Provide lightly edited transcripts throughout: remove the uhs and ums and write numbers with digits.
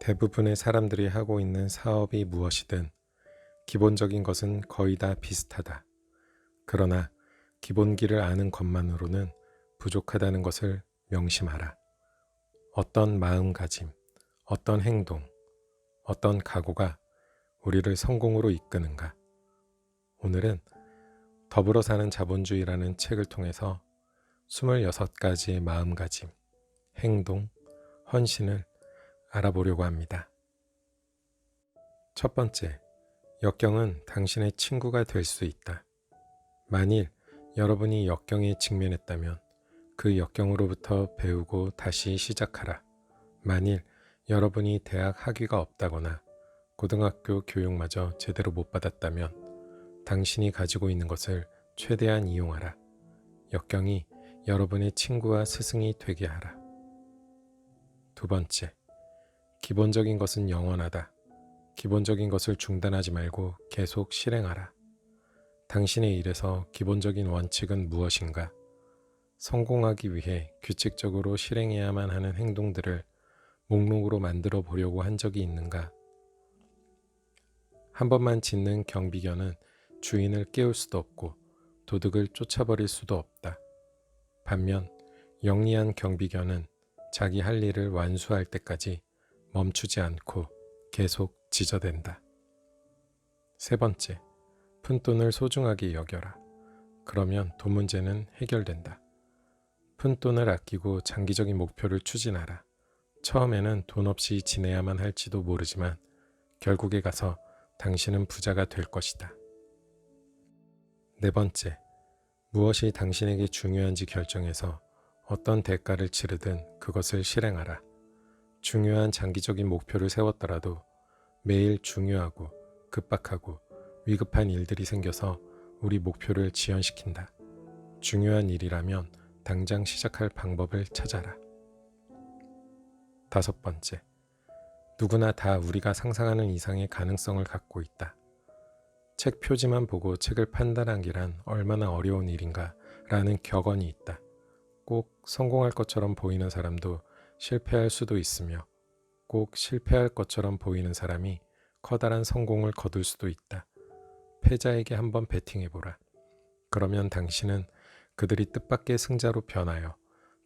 대부분의 사람들이 하고 있는 사업이 무엇이든 기본적인 것은 거의 다 비슷하다. 그러나 기본기를 아는 것만으로는 부족하다는 것을 명심하라. 어떤 마음가짐, 어떤 행동, 어떤 각오가 우리를 성공으로 이끄는가? 오늘은 더불어 사는 자본주의라는 책을 통해서 26가지의 마음가짐, 행동, 헌신을 알아보려고 합니다. 첫 번째, 역경은 당신의 친구가 될 수 있다. 만일 여러분이 역경에 직면했다면 그 역경으로부터 배우고 다시 시작하라. 만일 여러분이 대학 학위가 없다거나 고등학교 교육마저 제대로 못 받았다면 당신이 가지고 있는 것을 최대한 이용하라. 역경이 여러분의 친구와 스승이 되게 하라. 두 번째, 기본적인 것은 영원하다. 기본적인 것을 중단하지 말고 계속 실행하라. 당신의 일에서 기본적인 원칙은 무엇인가? 성공하기 위해 규칙적으로 실행해야만 하는 행동들을 목록으로 만들어 보려고 한 적이 있는가? 한 번만 짓는 경비견은 주인을 깨울 수도 없고 도둑을 쫓아버릴 수도 없다. 반면 영리한 경비견은 자기 할 일을 완수할 때까지 멈추지 않고 계속 지저댄다. 세 번째, 푼돈을 소중하게 여겨라. 그러면 돈 문제는 해결된다. 푼돈을 아끼고 장기적인 목표를 추진하라. 처음에는 돈 없이 지내야만 할지도 모르지만 결국에 가서 당신은 부자가 될 것이다. 네 번째, 무엇이 당신에게 중요한지 결정해서 어떤 대가를 치르든 그것을 실행하라. 중요한 장기적인 목표를 세웠더라도 매일 중요하고 급박하고 위급한 일들이 생겨서 우리 목표를 지연시킨다. 중요한 일이라면 당장 시작할 방법을 찾아라. 다섯 번째, 누구나 다 우리가 상상하는 이상의 가능성을 갖고 있다. 책 표지만 보고 책을 판단하기란 얼마나 어려운 일인가 라는 격언이 있다. 꼭 성공할 것처럼 보이는 사람도 실패할 수도 있으며 꼭 실패할 것처럼 보이는 사람이 커다란 성공을 거둘 수도 있다. 패자에게 한번 베팅해보라. 그러면 당신은 그들이 뜻밖의 승자로 변하여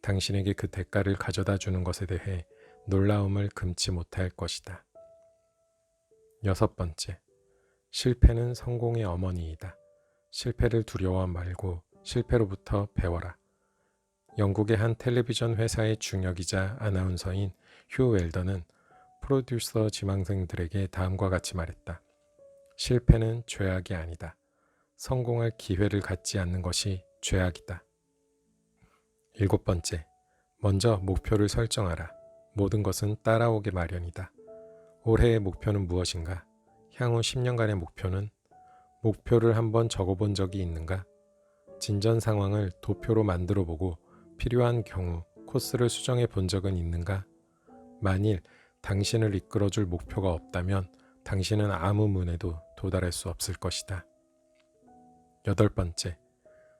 당신에게 그 대가를 가져다 주는 것에 대해 놀라움을 금치 못할 것이다. 여섯 번째, 실패는 성공의 어머니이다. 실패를 두려워 말고 실패로부터 배워라. 영국의 한 텔레비전 회사의 중역이자 아나운서인 휴 웰더는 프로듀서 지망생들에게 다음과 같이 말했다. 실패는 죄악이 아니다. 성공할 기회를 갖지 않는 것이 죄악이다. 일곱 번째, 먼저 목표를 설정하라. 모든 것은 따라오게 마련이다. 올해의 목표는 무엇인가? 향후 10년간의 목표는? 목표를 한번 적어본 적이 있는가? 진전 상황을 도표로 만들어 보고 필요한 경우 코스를 수정해 본 적은 있는가? 만일 당신을 이끌어줄 목표가 없다면 당신은 아무 문에도 도달할 수 없을 것이다. 여덟 번째,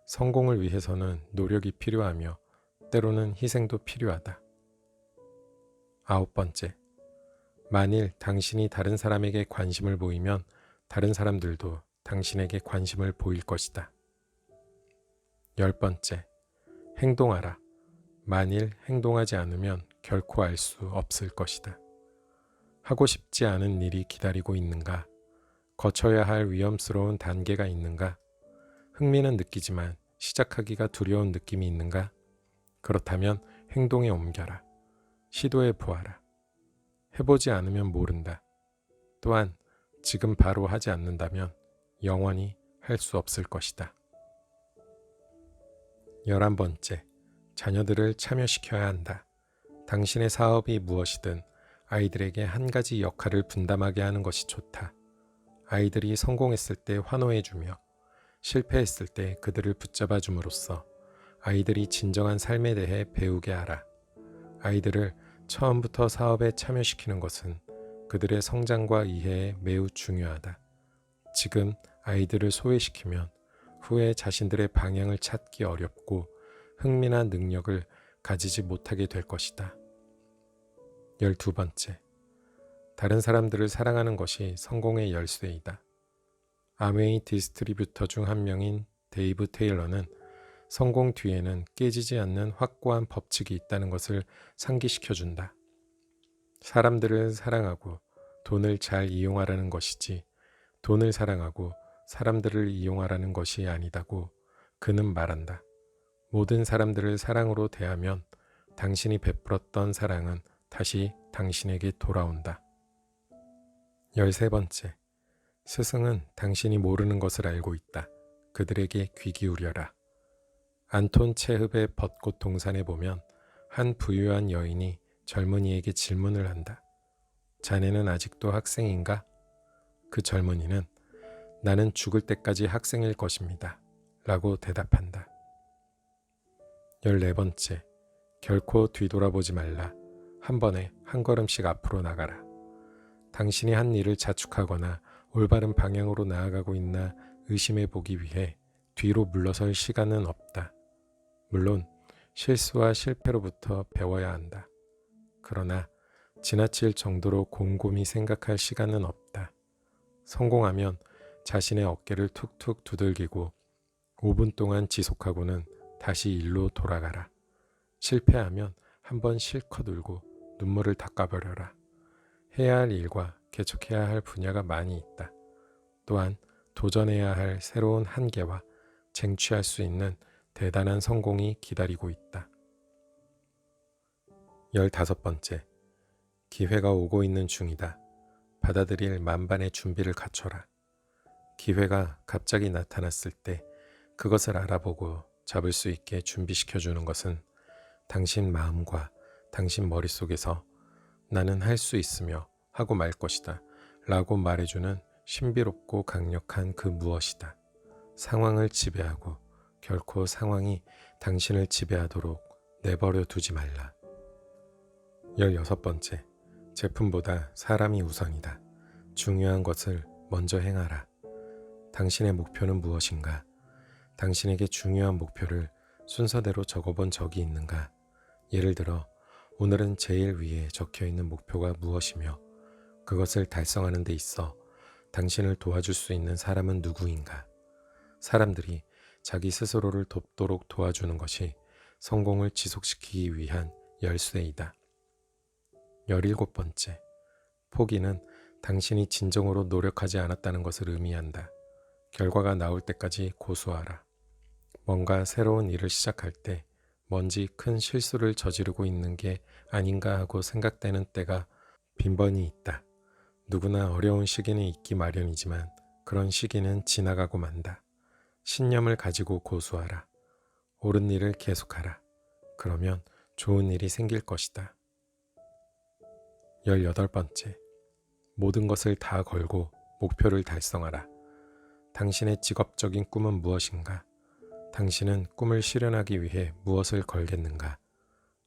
성공을 위해서는 노력이 필요하며 때로는 희생도 필요하다. 아홉 번째, 만일 당신이 다른 사람에게 관심을 보이면 다른 사람들도 당신에게 관심을 보일 것이다. 열 번째, 행동하라. 만일 행동하지 않으면 결코 알 수 없을 것이다. 하고 싶지 않은 일이 기다리고 있는가? 거쳐야 할 위험스러운 단계가 있는가? 흥미는 느끼지만 시작하기가 두려운 느낌이 있는가? 그렇다면 행동에 옮겨라. 시도해 보아라. 해보지 않으면 모른다. 또한 지금 바로 하지 않는다면 영원히 할 수 없을 것이다. 11번째, 자녀들을 참여시켜야 한다. 당신의 사업이 무엇이든 아이들에게 한 가지 역할을 분담하게 하는 것이 좋다. 아이들이 성공했을 때 환호해주며 실패했을 때 그들을 붙잡아 줌으로써 아이들이 진정한 삶에 대해 배우게 하라. 아이들을 처음부터 사업에 참여시키는 것은 그들의 성장과 이해에 매우 중요하다. 지금 아이들을 소외시키면 후에 자신들의 방향을 찾기 어렵고 흥미나 능력을 가지지 못하게 될 것이다. 12번째, 다른 사람들을 사랑하는 것이 성공의 열쇠이다. 아메이 디스트리뷰터 중 한 명인 데이브 테일러는 성공 뒤에는 깨지지 않는 확고한 법칙이 있다는 것을 상기시켜준다. 사람들을 사랑하고 돈을 잘 이용하라는 것이지 돈을 사랑하고 사람들을 이용하라는 것이 아니다고 그는 말한다. 모든 사람들을 사랑으로 대하면 당신이 베풀었던 사랑은 다시 당신에게 돌아온다. 13번째. 스승은 당신이 모르는 것을 알고 있다. 그들에게 귀 기울여라. 안톤 체흐베 벚꽃 동산에 보면 한 부유한 여인이 젊은이에게 질문을 한다. 자네는 아직도 학생인가? 그 젊은이는 나는 죽을 때까지 학생일 것입니다. 라고 대답한다. 14번째. 결코 뒤돌아보지 말라. 한 번에 한 걸음씩 앞으로 나가라. 당신이 한 일을 자축하거나 올바른 방향으로 나아가고 있나 의심해 보기 위해 뒤로 물러설 시간은 없다. 물론 실수와 실패로부터 배워야 한다. 그러나 지나칠 정도로 곰곰이 생각할 시간은 없다. 성공하면 자신의 어깨를 툭툭 두들기고 5분 동안 지속하고는 다시 일로 돌아가라. 실패하면 한번 실컷 울고 눈물을 닦아버려라. 해야 할 일과 개척해야 할 분야가 많이 있다. 또한 도전해야 할 새로운 한계와 쟁취할 수 있는 대단한 성공이 기다리고 있다. 15번째. 기회가 오고 있는 중이다. 받아들일 만반의 준비를 갖춰라. 기회가 갑자기 나타났을 때 그것을 알아보고 잡을 수 있게 준비시켜주는 것은 당신 마음과 당신 머릿속에서 나는 할 수 있으며 하고 말 것이다 라고 말해주는 신비롭고 강력한 그 무엇이다. 상황을 지배하고 결코 상황이 당신을 지배하도록 내버려 두지 말라. 16번째. 제품보다 사람이 우선이다. 중요한 것을 먼저 행하라. 당신의 목표는 무엇인가? 당신에게 중요한 목표를 순서대로 적어본 적이 있는가? 예를 들어 오늘은 제일 위에 적혀있는 목표가 무엇이며 그것을 달성하는 데 있어 당신을 도와줄 수 있는 사람은 누구인가? 사람들이 자기 스스로를 돕도록 도와주는 것이 성공을 지속시키기 위한 열쇠이다. 17번째. 포기는 당신이 진정으로 노력하지 않았다는 것을 의미한다. 결과가 나올 때까지 고수하라. 뭔가 새로운 일을 시작할 때 뭔지 큰 실수를 저지르고 있는 게 아닌가 하고 생각되는 때가 빈번히 있다. 누구나 어려운 시기는 있기 마련이지만 그런 시기는 지나가고 만다. 신념을 가지고 고수하라. 옳은 일을 계속하라. 그러면 좋은 일이 생길 것이다. 18번째. 모든 것을 다 걸고 목표를 달성하라. 당신의 직업적인 꿈은 무엇인가? 당신은 꿈을 실현하기 위해 무엇을 걸겠는가?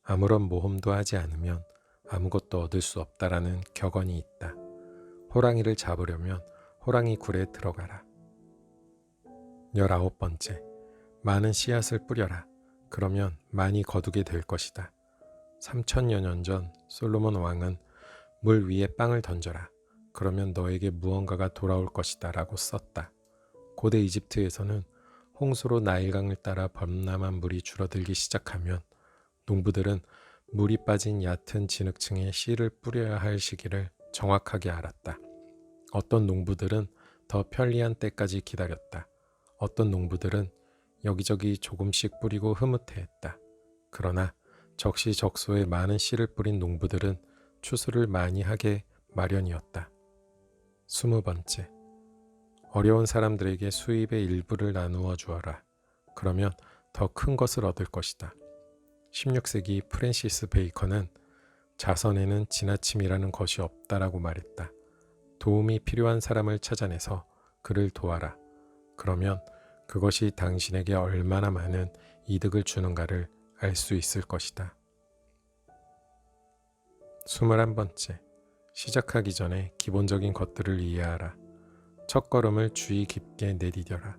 아무런 모험도 하지 않으면 아무것도 얻을 수 없다라는 격언이 있다. 호랑이를 잡으려면 호랑이 굴에 들어가라. 19번째. 많은 씨앗을 뿌려라. 그러면 많이 거두게 될 것이다. 3000여 년 전 솔로몬 왕은 물 위에 빵을 던져라. 그러면 너에게 무언가가 돌아올 것이다 라고 썼다. 고대 이집트에서는 홍수로 나일강을 따라 범람한 물이 줄어들기 시작하면 농부들은 물이 빠진 얕은 진흙층에 씨를 뿌려야 할 시기를 정확하게 알았다. 어떤 농부들은 더 편리한 때까지 기다렸다. 어떤 농부들은 여기저기 조금씩 뿌리고 흐뭇해했다. 그러나 적시적소에 많은 씨를 뿌린 농부들은 추수를 많이 하게 마련이었다. 20번째. 어려운 사람들에게 수입의 일부를 나누어 주어라. 그러면 더 큰 것을 얻을 것이다. 16세기 프랜시스 베이컨은 자선에는 지나침이라는 것이 없다라고 말했다. 도움이 필요한 사람을 찾아내서 그를 도와라. 그러면 그것이 당신에게 얼마나 많은 이득을 주는가를 알 수 있을 것이다. 21번째. 시작하기 전에 기본적인 것들을 이해하라. 첫걸음을 주의 깊게 내디뎌라.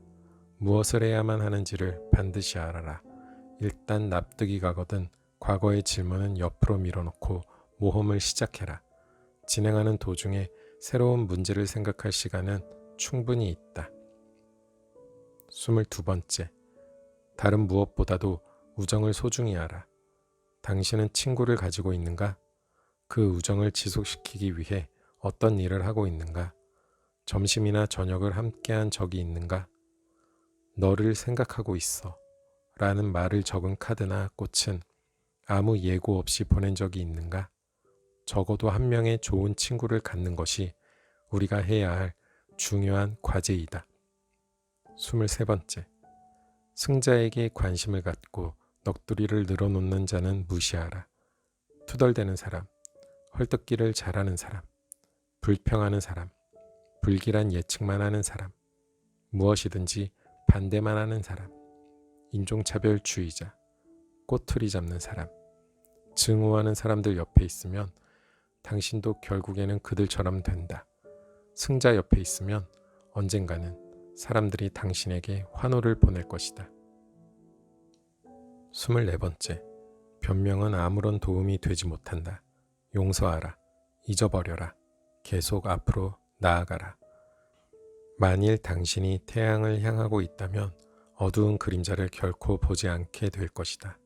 무엇을 해야만 하는지를 반드시 알아라. 일단 납득이 가거든 과거의 질문은 옆으로 밀어놓고 모험을 시작해라. 진행하는 도중에 새로운 문제를 생각할 시간은 충분히 있다. 22번째. 다른 무엇보다도 우정을 소중히 알아. 당신은 친구를 가지고 있는가? 그 우정을 지속시키기 위해 어떤 일을 하고 있는가? 점심이나 저녁을 함께한 적이 있는가? 너를 생각하고 있어 라는 말을 적은 카드나 꽃은 아무 예고 없이 보낸 적이 있는가? 적어도 한 명의 좋은 친구를 갖는 것이 우리가 해야 할 중요한 과제이다. 23번째. 승자에게 관심을 갖고 넋두리를 늘어놓는 자는 무시하라. 투덜대는 사람, 헐뜯기를 잘하는 사람, 불평하는 사람, 불길한 예측만 하는 사람, 무엇이든지 반대만 하는 사람, 인종차별주의자, 꼬투리 잡는 사람, 증오하는 사람들 옆에 있으면 당신도 결국에는 그들처럼 된다. 승자 옆에 있으면 언젠가는 사람들이 당신에게 환호를 보낼 것이다. 24번째. 변명은 아무런 도움이 되지 못한다. 용서하라. 잊어버려라. 계속 앞으로 나아가라. 만일 당신이 태양을 향하고 있다면 어두운 그림자를 결코 보지 않게 될 것이다.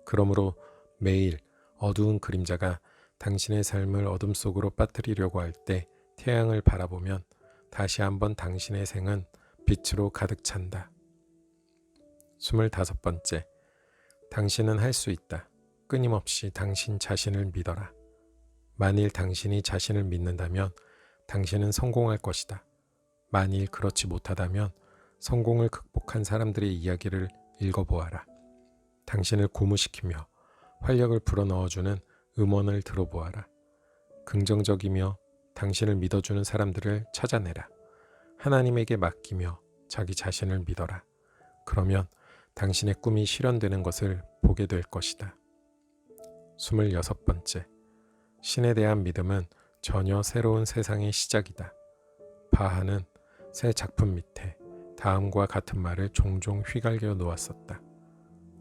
그러므로 매일 어두운 그림자가 당신의 삶을 어둠 속으로 빠뜨리려고 할 때 태양을 바라보면 다시 한번 당신의 생은 빛으로 가득 찬다. 25번째. 당신은 할 수 있다. 끊임없이 당신 자신을 믿어라. 만일 당신이 자신을 믿는다면 당신은 성공할 것이다. 만일 그렇지 못하다면 성공을 극복한 사람들의 이야기를 읽어보아라. 당신을 고무시키며 활력을 불어넣어주는 음원을 들어보아라. 긍정적이며 당신을 믿어주는 사람들을 찾아내라. 하나님에게 맡기며 자기 자신을 믿어라. 그러면 당신의 꿈이 실현되는 것을 보게 될 것이다. 26번째. 신에 대한 믿음은 전혀 새로운 세상의 시작이다. 바하는 새 작품 밑에 다음과 같은 말을 종종 휘갈겨 놓았었다.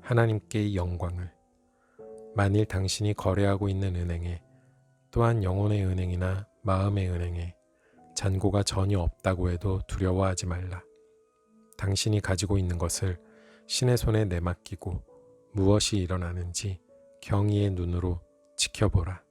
하나님께의 영광을. 만일 당신이 거래하고 있는 은행에, 또한 영혼의 은행이나 마음의 은행에 잔고가 전혀 없다고 해도 두려워하지 말라. 당신이 가지고 있는 것을 신의 손에 내맡기고 무엇이 일어나는지 경의의 눈으로 지켜보라.